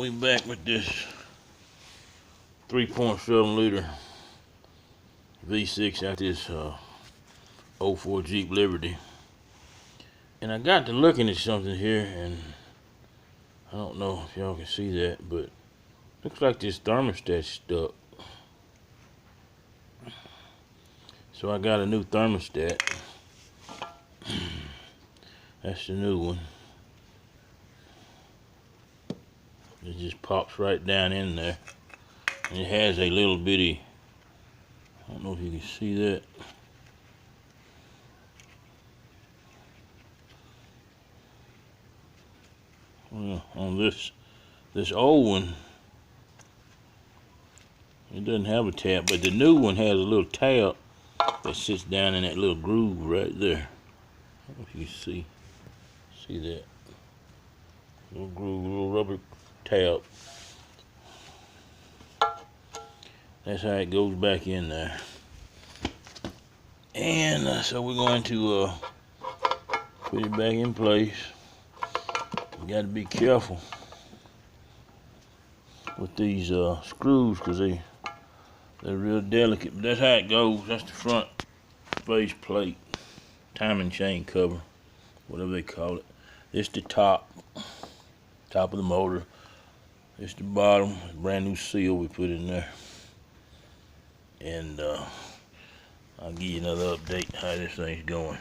we back with this 3.7 liter V6 out this 04 Jeep Liberty. And I got to looking at something here, and I don't know if y'all can see that, but looks like this thermostat stuck. So I got a new thermostat. That's the new one. It just pops right down in there. And it has a little bitty, I don't know if you can see that. Well, on this old one, it doesn't have a tap, but the new one has a little tab that sits down in that little groove right there. I don't know if you can see that. Little groove, little rubber tab. That's how it goes back in there. And so we're going to put it back in place. You got to be careful with these screws, because they're real delicate. But that's how it goes. That's the front face plate, timing chain cover, whatever they call it. This the top of the motor. This the bottom, brand new seal we put in there. And I'll give you another update how this thing's going.